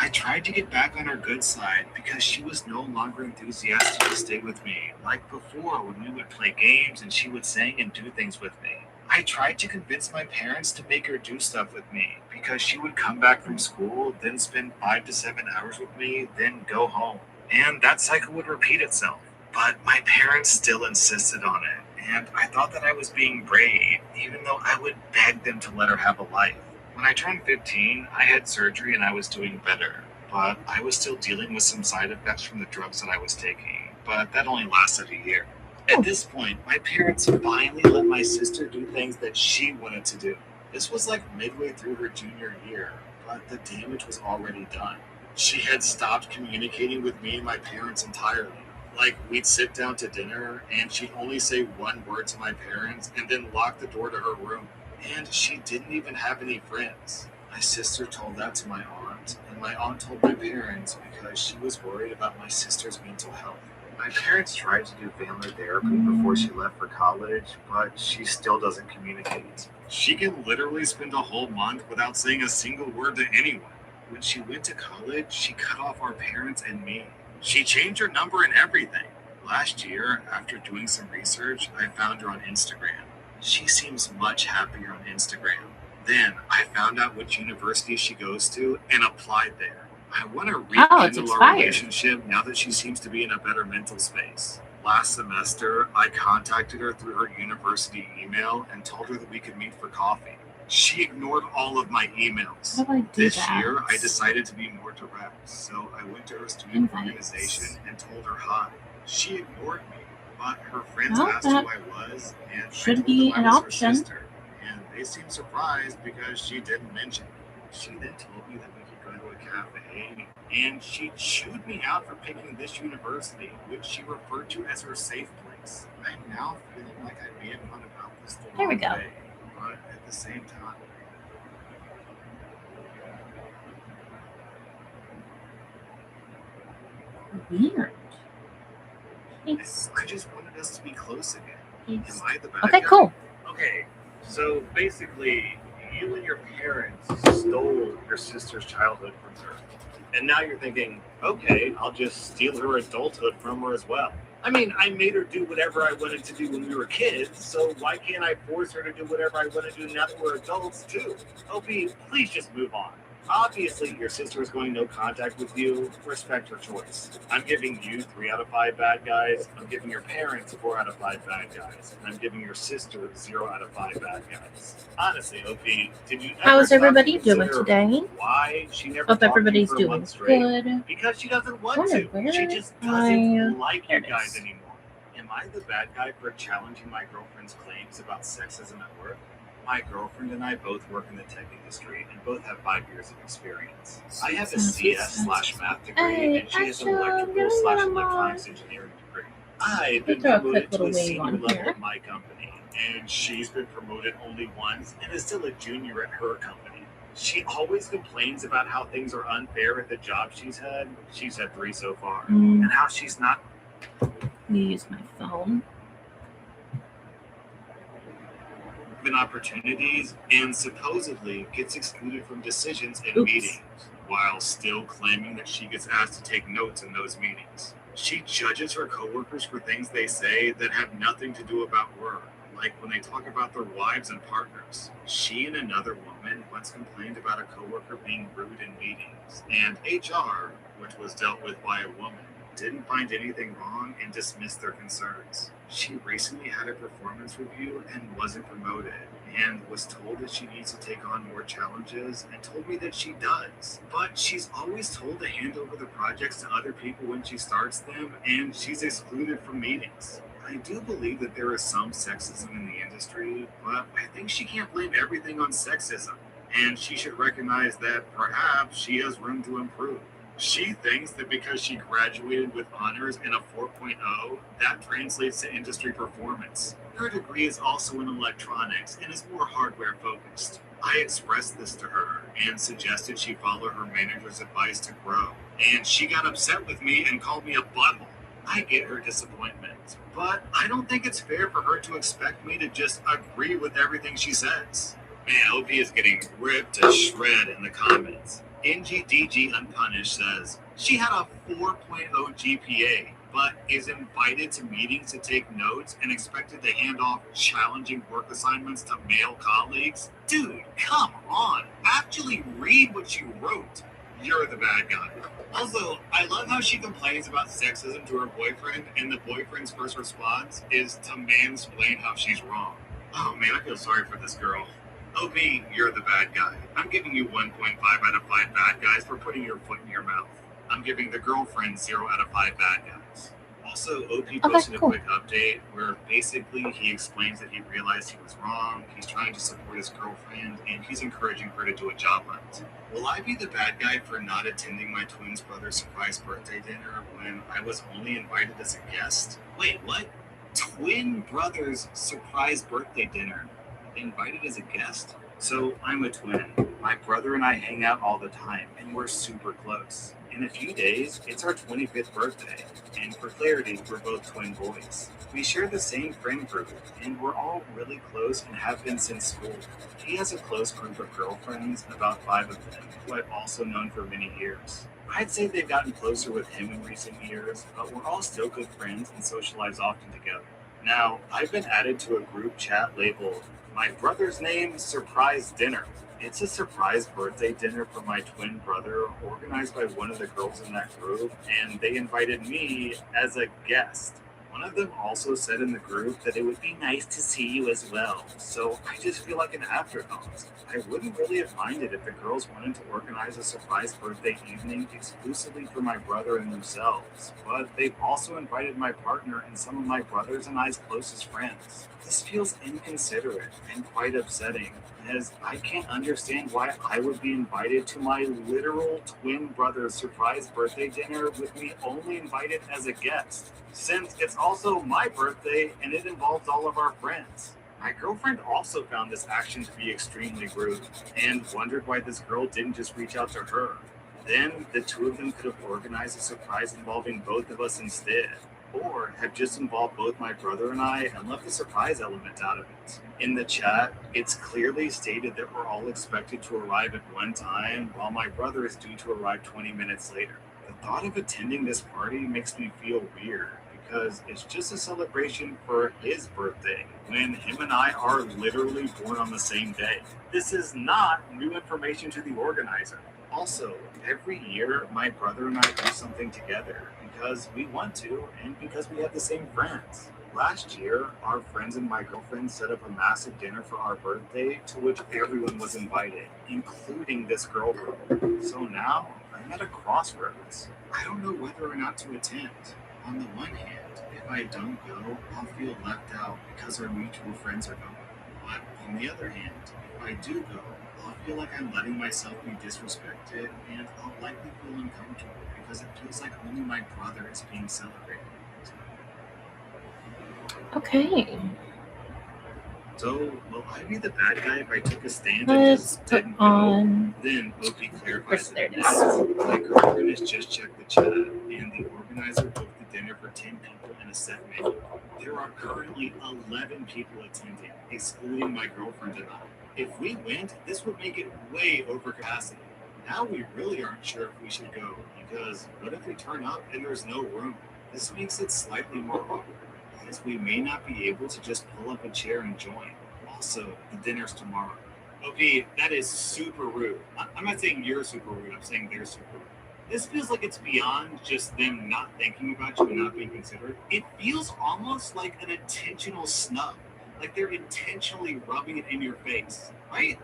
I tried to get back on her good side because she was no longer enthusiastic to stay with me, like before when we would play games and she would sing and do things with me. I tried to convince my parents to make her do stuff with me because she would come back from school, then spend 5 to 7 hours with me, then go home. And that cycle would repeat itself. But my parents still insisted on it, and I thought that I was being brave, even though I would beg them to let her have a life. When I turned 15, I had surgery and I was doing better, but I was still dealing with some side effects from the drugs that I was taking, but that only lasted a year. At this point, my parents finally let my sister do things that she wanted to do. This was like midway through her junior year, but the damage was already done. She had stopped communicating with me and my parents entirely. Like, we'd sit down to dinner, and she'd only say one word to my parents and then lock the door to her room. And she didn't even have any friends. My sister told that to my aunt, and my aunt told my parents because she was worried about my sister's mental health. My parents tried to do family therapy before she left for college, but she still doesn't communicate. She can literally spend a whole month without saying a single word to anyone. When she went to college, she cut off our parents and me. She changed her number and everything. Last year, after doing some research, I found her on Instagram. She seems much happier on Instagram. Then I found out which university she goes to and applied there. I want to it's rekindle our expired. relationship now that she seems to be in a better mental space. Last semester, I contacted her through her university email and told her that we could meet for coffee. She ignored all of my emails. How do I do This that? year, I decided to be more direct, so I went to her student Invites. organization and told her hi. She ignored me, but her friends Well, asked who that I was, and I should told be them an I was her option. sister. And they seemed surprised because she didn't mention me. She then told me that we could go to a cafe, and she chewed me out for picking this university, which she referred to as her safe place. I'm now feeling like I may have gone about this the There we wrong go. way, but at the same time, Weird. It's I just wanted us to be close again. Am I the bad okay, guy? cool. Okay, so basically, you and your parents stole your sister's childhood from her. And now you're thinking, okay, I'll just steal her adulthood from her as well. I mean, I made her do whatever I wanted to do when we were kids, so why can't I force her to do whatever I want to do now that we're adults too? Opie, please just move on. Obviously, your sister is going no contact with you. Respect her choice. I'm giving you 3 out of 5 bad guys. I'm giving your parents 4 out of 5 bad guys. And I'm giving your sister 0 out of 5 bad guys. Honestly, Opie, did you ever How is stop to everybody doing consider today? why she never Hope talked to you everybody's for a doing month straight? good. Because she doesn't want Wonder to. where She just I- doesn't like there you it guys is. anymore. Am I the bad guy for challenging my girlfriend's claims about sexism at work? My girlfriend and I both work in the tech industry and both have 5 years of experience. I have a CS/math degree Hey, and she has an Asha, electrical give me /electronics one more. engineering degree. I've been Throw a promoted quick to little a wave senior on level here. at my company, and she's been promoted only once and is still a junior at her company. She always complains about how things are unfair at the job she's had. She's had 3 so far. And how she's not use my phone. given opportunities and supposedly gets excluded from decisions in Oops. meetings, while still claiming that she gets asked to take notes in those meetings. She judges her coworkers for things they say that have nothing to do about work, like when they talk about their wives and partners. She and another woman once complained about a coworker being rude in meetings, and HR, which was dealt with by a woman, didn't find anything wrong and dismissed their concerns. She recently had a performance review and wasn't promoted, and was told that she needs to take on more challenges, and told me that she does. But she's always told to hand over the projects to other people when she starts them, and she's excluded from meetings. I do believe that there is some sexism in the industry, but I think she can't blame everything on sexism, and she should recognize that perhaps she has room to improve. She thinks that because she graduated with honors and a 4.0, that translates to industry performance. Her degree is also in electronics and is more hardware focused. I expressed this to her and suggested she follow her manager's advice to grow, and she got upset with me and called me a butthole. I get her disappointment, but I don't think it's fair for her to expect me to just agree with everything she says. Man, OP is getting ripped to shred in the comments. NGDG Unpunished says, she had a 4.0 GPA, but is invited to meetings to take notes and expected to hand off challenging work assignments to male colleagues? Dude, come on. Actually read what you wrote. You're the bad guy. Also, I love how she complains about sexism to her boyfriend, and the boyfriend's first response is to mansplain how she's wrong. Oh man, I feel sorry for this girl. OP, you're the bad guy. I'm giving you 1.5 out of 5 bad guys for putting your foot in your mouth. I'm giving the girlfriend 0 out of 5 bad guys. Also, OP posted a quick update where basically he explains that he realized he was wrong, he's trying to support his girlfriend, and he's encouraging her to do a job hunt. Will I be the bad guy for not attending my twin brother's surprise birthday dinner when I was only invited as a guest? Wait, what? Twin brother's surprise birthday dinner? Invited as a guest? So I'm a twin. My brother and I hang out all the time, and we're super close. In a few days, it's our 25th birthday, and for clarity, we're both twin boys. We share the same friend group, and we're all really close and have been since school. He has a close group of girlfriends, about 5 of them, who I've also known for many years. I'd say they've gotten closer with him in recent years, but we're all still good friends and socialize often together. Now, I've been added to a group chat labeled My Brother's Name Surprise Dinner. It's a surprise birthday dinner for my twin brother organized by one of the girls in that group, and they invited me as a guest. One of them also said in the group that it would be nice to see you as well, so I just feel like an afterthought. I wouldn't really have minded if the girls wanted to organize a surprise birthday evening exclusively for my brother and themselves, but they've also invited my partner and some of my brother's and I's closest friends. This feels inconsiderate and quite upsetting, as I can't understand why I would be invited to my literal twin brother's surprise birthday dinner with me only invited as a guest, since it's also my birthday and it involves all of our friends. My girlfriend also found this action to be extremely rude and wondered why this girl didn't just reach out to her. Then the two of them could have organized a surprise involving both of us instead, or have just involved both my brother and I and left the surprise element out of it. In the chat, it's clearly stated that we're all expected to arrive at one time, while my brother is due to arrive 20 minutes later. The thought of attending this party makes me feel weird, because it's just a celebration for his birthday, when him and I are literally born on the same day. This is not new information to the organizer. Also, every year, my brother and I do something together because we want to and because we have the same friends. Last year, our friends and my girlfriend set up a massive dinner for our birthday to which everyone was invited, including this girl group. So now, I'm at a crossroads. I don't know whether or not to attend. On the one hand, if I don't go, I'll feel left out because our mutual friends are going. But on the other hand, if I do go, I'll feel like I'm letting myself be disrespected, and I'll likely feel uncomfortable because it feels like only my brother is being celebrated. Okay. So, will I be the bad guy if I took a stand and Let's just put didn't go? on. Then OP Of clarifies course, there it is. My girlfriend has just checked the chat, and the organizer booked the dinner for 10 people and a set menu. There are currently 11 people attending, excluding my girlfriend and I. If we went, this would make it way over capacity. Now we really aren't sure if we should go, because what if we turn up and there's no room? This makes it slightly more awkward, as we may not be able to just pull up a chair and join. Also, the dinner's tomorrow. Okay, that is super rude. I'm not saying you're super rude, I'm saying they're super rude. This feels like it's beyond just them not thinking about you and not being considerate. It feels almost like an intentional snub. Like they're intentionally rubbing it in your face. Right?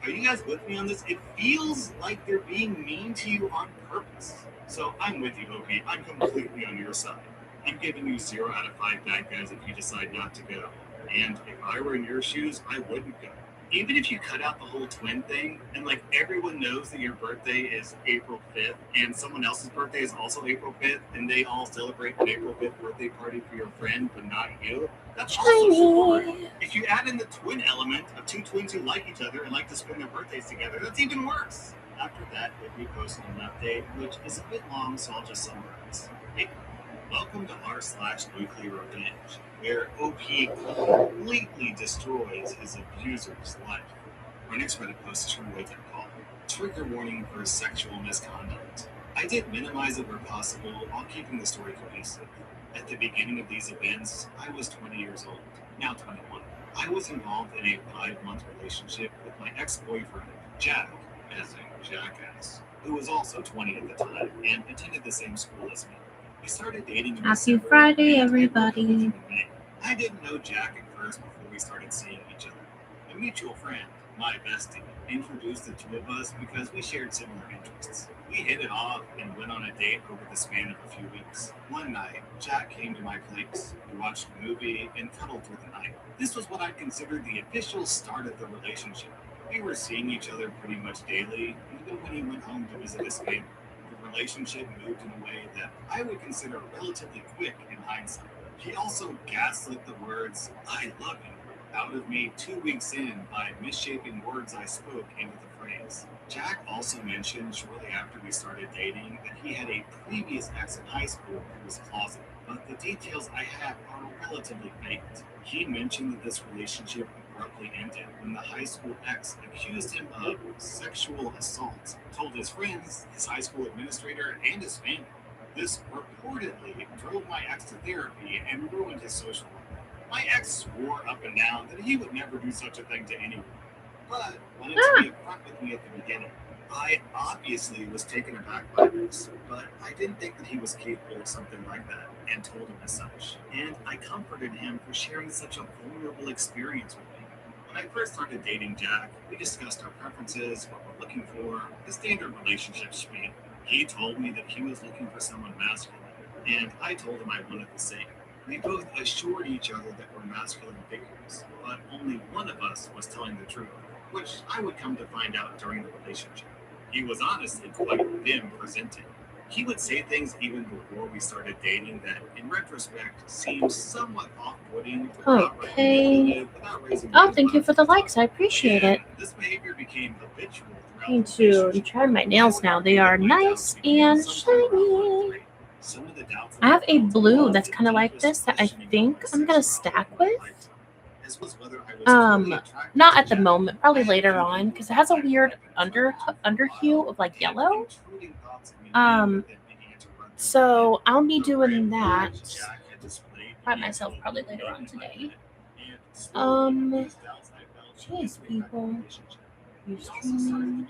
Are you guys with me on this? It feels like they're being mean to you on purpose. So I'm with you, Opie. I'm completely on your side. I'm giving you 0 out of 5 bad guys if you decide not to go. And if I were in your shoes, I wouldn't go. Even if you cut out the whole twin thing, and like everyone knows that your birthday is April 5th, and someone else's birthday is also April 5th, and they all celebrate an April 5th birthday party for your friend, but not you, that's also super rude. If you add in the twin element of 2 twins who like each other and like to spend their birthdays together, that's even worse. After that, we posted an update, which is a bit long, so I'll just summarize. Hey, welcome to r/weekly revenge, where OP completely destroys his abuser's life. Our next Reddit post is from Wake Up Call. Trigger warning for sexual misconduct. I did minimize it where possible while keeping the story cohesive. At the beginning of these events, I was 20 years old, now 21. I was involved in a 5-month relationship with my ex-boyfriend, Jack, as a jackass, who was also 20 at the time and attended the same school as me. We started dating in Happy December, Friday, and we broke up everybody. in May. I didn't know Jack at first before we started seeing each other. A mutual friend, my bestie, introduced the two of us because we shared similar interests. We hit it off and went on a date over the span of a few weeks. One night, Jack came to my place. We watched a movie and cuddled through the night. This was what I considered the official start of the relationship. We were seeing each other pretty much daily, even when he went home to visit his family. The relationship moved in a way that I would consider relatively quick in hindsight. He also gaslit the words, "I love you," out of me 2 weeks in by misshaping words I spoke into the phrase. Jack also mentioned shortly after we started dating that he had a previous ex in high school who was closeted, but the details I have are relatively faked. He mentioned that this relationship abruptly ended when the high school ex accused him of sexual assault, told his friends, his high school administrator, and his family. This reportedly drove my ex to therapy and ruined his social life. My ex swore up and down that he would never do such a thing to anyone, but wanted to be upfront with me at the beginning. I obviously was taken aback by this, but I didn't think that he was capable of something like that, and told him as such. And I comforted him for sharing such a vulnerable experience with me. When I first started dating Jack, we discussed our preferences, what we're looking for, the standard relationship spiel. He told me that he was looking for someone masculine, and I told him I wanted the same. We both assured each other that we're masculine figures, but only one of us was telling the truth, which I would come to find out during the relationship. He was honestly quite thin presenting. He would say things even before we started dating that, in retrospect, seemed somewhat off-putting. Okay. Oh, thank you for the likes. I appreciate it. This behavior became habitual throughout I need to try my nails now. They are nice and shiny. I have a blue that's kind of like this that I think I'm going to stack with. Not at the moment, probably later on, because it has a weird underhue of like yellow. So I'll be doing that by myself probably later on today. Jeez, people. You're streaming.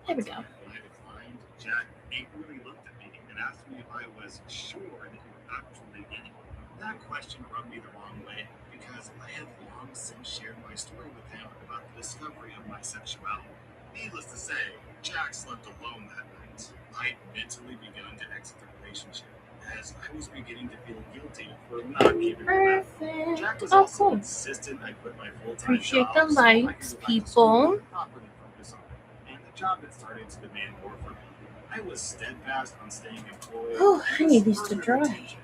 There we go. Jack angrily looked at me and asked me if I was sure that he was actually gay. That question rubbed me the wrong way because I had long since shared my story with him about the discovery of my sexuality. Needless to say, Jack slept alone that night. I had mentally begun to exit the relationship as I was beginning to feel guilty for not keeping it. Perfect. Jack was Oh, also cool. insistent I quit my full-time Appreciate job the so I could likes, go back to people. school and properly focus on it. And the job had started to demand more from me. I was steadfast on staying employed. Oh, I need these to dry.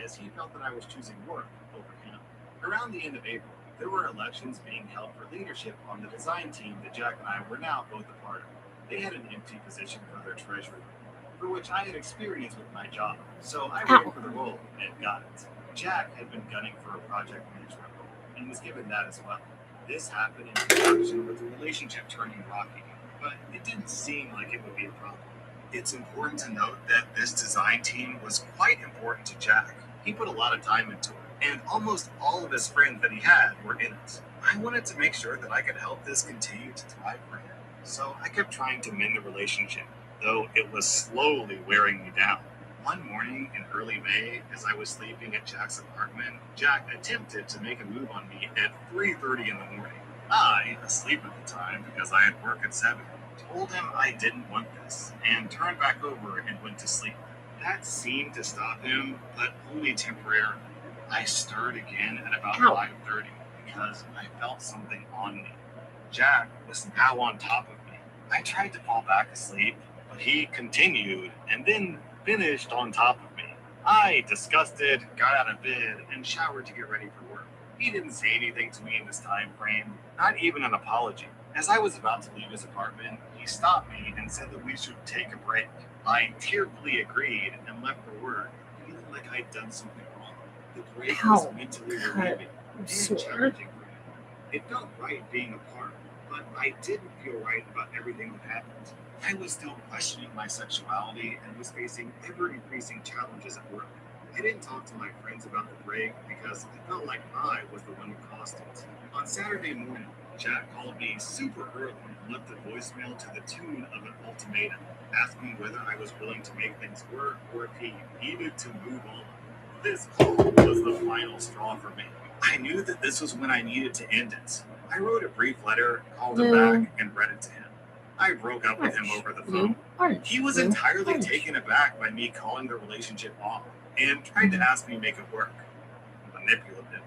as he felt that I was choosing work over him. Around the end of April, there were elections being held for leadership on the design team that Jack and I were now both a part of. They had an empty position for their treasurer, for which I had experience with my job, so I ran for the role and got it. Jack had been gunning for a project management role and was given that as well. This happened in conjunction with the relationship turning rocky, but it didn't seem like it would be a problem. It's important to note that this design team was quite important to Jack. He put a lot of time into it, and almost all of his friends that he had were in it. I wanted to make sure that I could help this continue to thrive for him, so I kept trying to mend the relationship, though it was slowly wearing me down. One morning in early May, as I was sleeping at Jack's apartment, Jack attempted to make a move on me at 3:30 in the morning. I, asleep at the time because I had work at 7, told him I didn't want this, and turned back over and went to sleep. That seemed to stop him, but only temporarily. I stirred again at about 5:30 because I felt something on me. Jack was now on top of me. I tried to fall back asleep, but he continued and then finished on top of me. I, disgusted, got out of bed and showered to get ready for work. He didn't say anything to me in this time frame, not even an apology. As I was about to leave his apartment, he stopped me and said that we should take a break. I tearfully agreed and left for work, feeling like I'd done something wrong. The break was mentally relieving and challenging for me. It felt right being apart, but I didn't feel right about everything that happened. I was still questioning my sexuality and was facing ever-increasing challenges at work. I didn't talk to my friends about the break because I felt like I was the one who caused it. On Saturday morning, Jack called me super early and left a voicemail to the tune of an ultimatum, asking whether I was willing to make things work or if he needed to move on. This call was the final straw for me. I knew that this was when I needed to end it. I wrote a brief letter, called him back, and read it to him. I broke up with him over the phone. He was entirely taken aback by me calling the relationship off and tried to ask me to make it work. Manipulatively.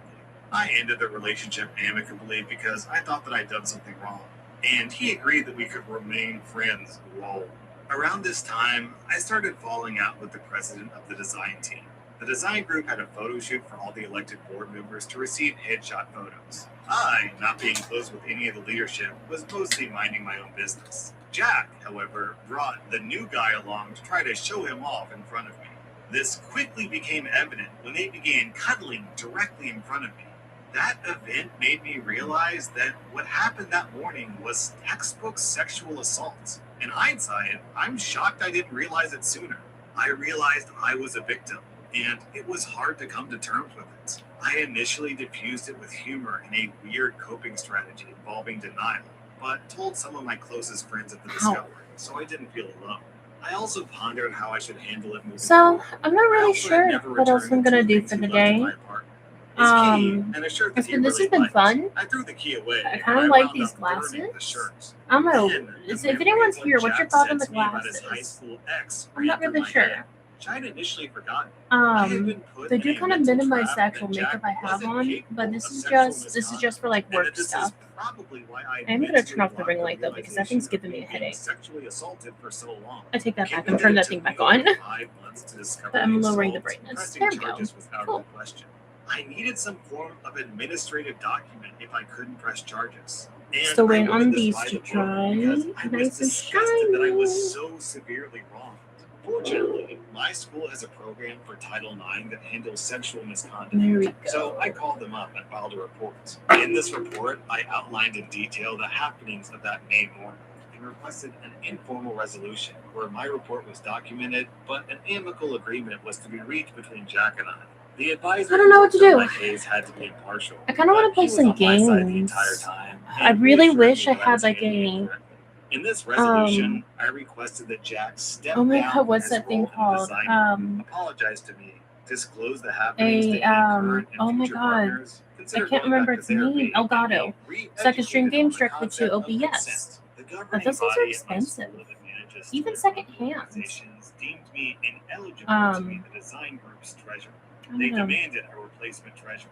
I ended the relationship amicably because I thought that I'd done something wrong, and he agreed that we could remain friends. Lol. Around this time, I started falling out with the president of the design team. The design group had a photo shoot for all the elected board members to receive headshot photos. I, not being close with any of the leadership, was mostly minding my own business. Jack, however, brought the new guy along to try to show him off in front of me. This quickly became evident when they began cuddling directly in front of me. That event made me realize that what happened that morning was textbook sexual assault. In hindsight, I'm shocked I didn't realize it sooner. I realized I was a victim, and it was hard to come to terms with it. I initially diffused it with humor and a weird coping strategy involving denial, but told some of my closest friends of the discovery, so I didn't feel alone. I also pondered how I should handle it moving forward. I'm not really sure what else I'm gonna do for the day. This has been fun. I threw the key away. I kind of like these glasses. I don't know. If anyone's here, what's your thought on the glasses? I'm not really sure. I'd initially forgotten. They do kind of minimize the actual makeup I have on, but this is just for like work stuff. I'm gonna turn off the ring light though because that thing's giving me a headache. I take that back. I'm turning that thing back on. But I'm lowering the brightness. There we go. Cool. I needed some form of administrative document if I couldn't press charges. Still waiting on these to dry. Nice and shiny. That I was so severely wrong. Fortunately, my school has a program for Title IX that handles sexual misconduct. There we go. So I called them up and filed a report. In this report, I outlined in detail the happenings of that May morning and requested an informal resolution where my report was documented, but an amicable agreement was to be reached between Jack and I. The advisor I don't know what to do. my case had to be impartial. I kind of want to play some games. I really wish I had like a. In this resolution, I requested that Jack step Oh my down god, what's his that thing role in called? design, apologize to me, disclose the happenings to any current and Oh my future god. partners, consider I can't going remember back its to therapy, name. Elgato. and So I can stream re-educated games on the directly to concept of OBS. consent. The But governing those things are body at my expensive. school that manages Even student secondhand. organizations deemed me ineligible to be the design group's treasurer. They I don't know. demanded a replacement treasurer.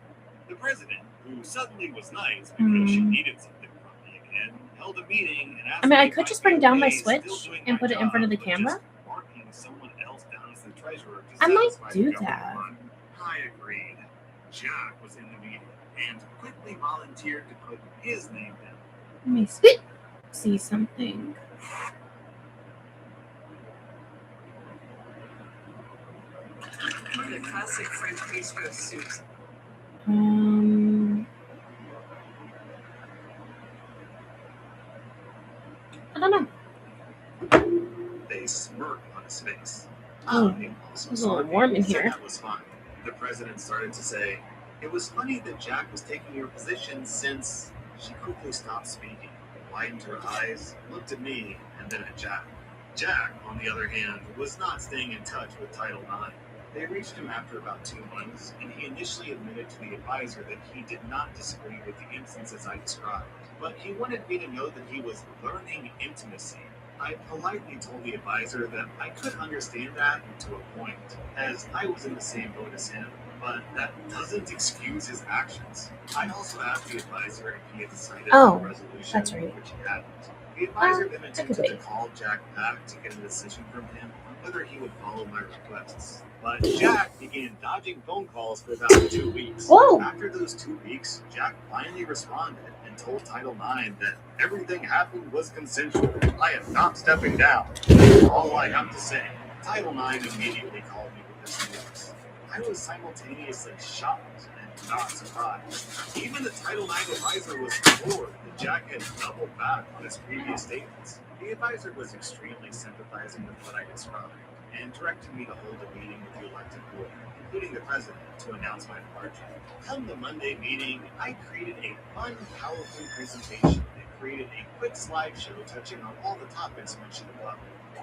The president, who suddenly was nice because she needed something from me again, held a meeting and asked I mean, I me if could I'd just be bring down my okay still Switch doing and my put it in front of the job, but camera. just marking someone else down as the treasurer to I might satisfy do the government that. fund. I agreed. Jack was in the meeting and quickly volunteered to put his name down. Let me see something. What a classic French bistro suit. I don't know. They smirked on his face. Oh, I also it's a little saw warm in said here. that was fun. The president started to say, "It was funny that Jack was taking your position since..." She quickly stopped speaking, widened her eyes, looked at me, and then at Jack. Jack, on the other hand, was not staying in touch with Title IX. They reached him after about 2 months, and he initially admitted to the advisor that he did not disagree with the instances I described, but he wanted me to know that he was learning intimacy. I politely told the advisor that I could understand that to a point, as I was in the same boat as him, but that doesn't excuse his actions. I also asked the advisor if he had decided on a resolution, that's right. which he hadn't. The advisor then could attempted be. to call Jack back to get a decision from him on whether he would follow my requests. But Jack began dodging phone calls for about 2 weeks. Whoa. After those 2 weeks, Jack finally responded and told Title IX that everything happened was consensual. I am not stepping down. All I have to say. Title IX immediately called me with this news. I was simultaneously shocked and not surprised. Even the Title IX advisor was floored that Jack had doubled back on his previous statements. The advisor was extremely sympathizing with what I described and directed me to hold a meeting with the elected board, including the president, to announce my departure. Come the Monday meeting, I created a fun PowerPoint presentation that created a quick slideshow touching on all the topics mentioned above.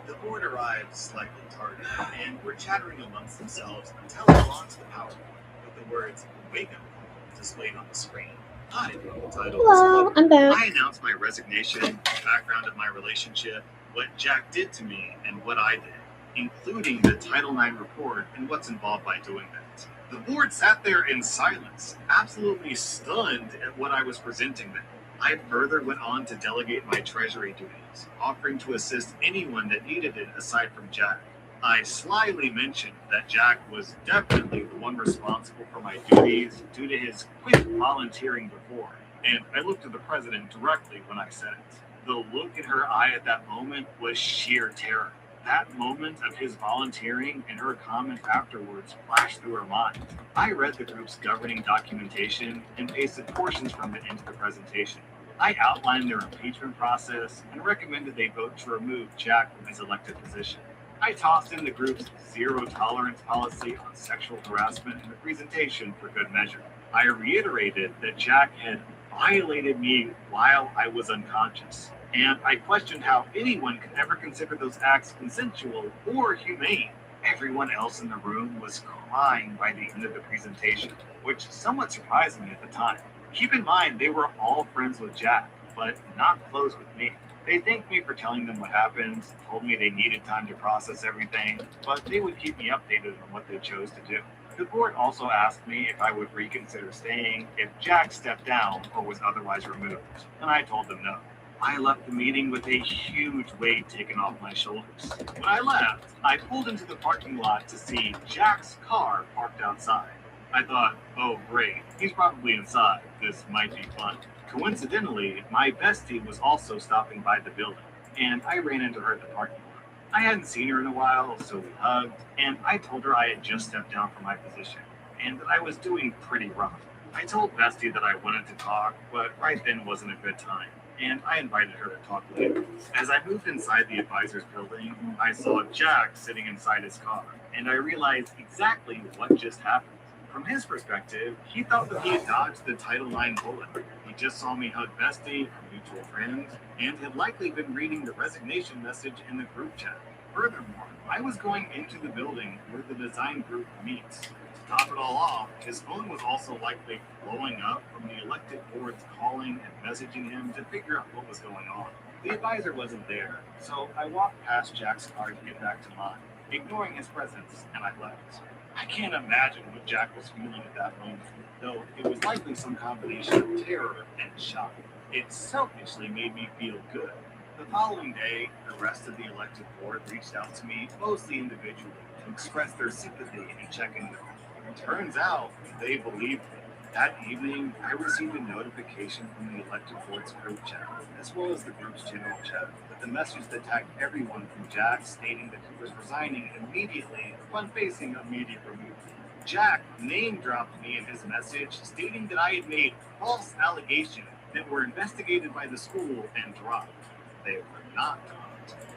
The board arrived slightly tardy, and were chattering amongst themselves until I launched the PowerPoint with the words "Wake Up" displayed on the screen. I didn't know the title was Hello, clever. I'm back. I announced my resignation, the background of my relationship, what Jack did to me, and what I did, including the Title IX report and what's involved by doing that. The board sat there in silence, absolutely stunned at what I was presenting them. I further went on to delegate my treasury duties, offering to assist anyone that needed it aside from Jack. I slyly mentioned that Jack was definitely the one responsible for my duties due to his quick volunteering before, and I looked at the president directly when I said it. The look in her eye at that moment was sheer terror. That moment of his volunteering and her comment afterwards flashed through her mind. I read the group's governing documentation and pasted portions from it into the presentation. I outlined their impeachment process and recommended they vote to remove Jack from his elected position. I tossed in the group's zero tolerance policy on sexual harassment in the presentation for good measure. I reiterated that Jack had violated me while I was unconscious, and I questioned how anyone could ever consider those acts consensual or humane. Everyone else in the room was crying by the end of the presentation, which somewhat surprised me at the time. Keep in mind, they were all friends with Jack, but not close with me. They thanked me for telling them what happened, told me they needed time to process everything, but they would keep me updated on what they chose to do. The board also asked me if I would reconsider staying if Jack stepped down or was otherwise removed, and I told them no. I left the meeting with a huge weight taken off my shoulders. When I left, I pulled into the parking lot to see Jack's car parked outside. I thought, oh great, he's probably inside. This might be fun. Coincidentally, my bestie was also stopping by the building, and I ran into her at the parking lot. I hadn't seen her in a while, so we hugged, and I told her I had just stepped down from my position, and that I was doing pretty rough. I told Bestie that I wanted to talk, but right then wasn't a good time, and I invited her to talk later. As I moved inside the advisor's building, I saw Jack sitting inside his car, and I realized exactly what just happened. From his perspective, he thought that he had dodged the Title IX bullet. He just saw me hug Bestie, our mutual friend, and had likely been reading the resignation message in the group chat. Furthermore, I was going into the building where the design group meets. To top it all off, his phone was also likely blowing up from the elected board's calling and messaging him to figure out what was going on. The advisor wasn't there, so I walked past Jack's car to get back to mine, ignoring his presence, and I left. I can't imagine what Jack was feeling at that moment, though it was likely some combination of terror and shock. It selfishly made me feel good. The following day, the rest of the elected board reached out to me, mostly individually, to express their sympathy and check in with me. Turns out they believed me. That evening, I received a notification from the elected board's group chat, as well as the group's general chat, with the message that tagged everyone from Jack stating that he was resigning immediately upon facing immediate removal. Jack name-dropped me in his message, stating that I had made false allegations that were investigated by the school and dropped. They were not dropped.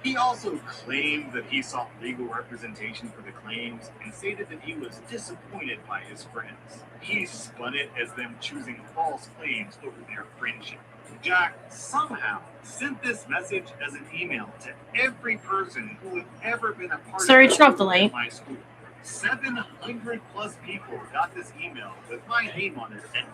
He also claimed that he sought legal representation for the claims and stated that he was disappointed by his friends. He spun it as them choosing false claims over their friendship. Jack somehow sent this message as an email to every person who had ever been a part Sorry, of turn off the light. my school. 700 plus people got this email with my name on it, and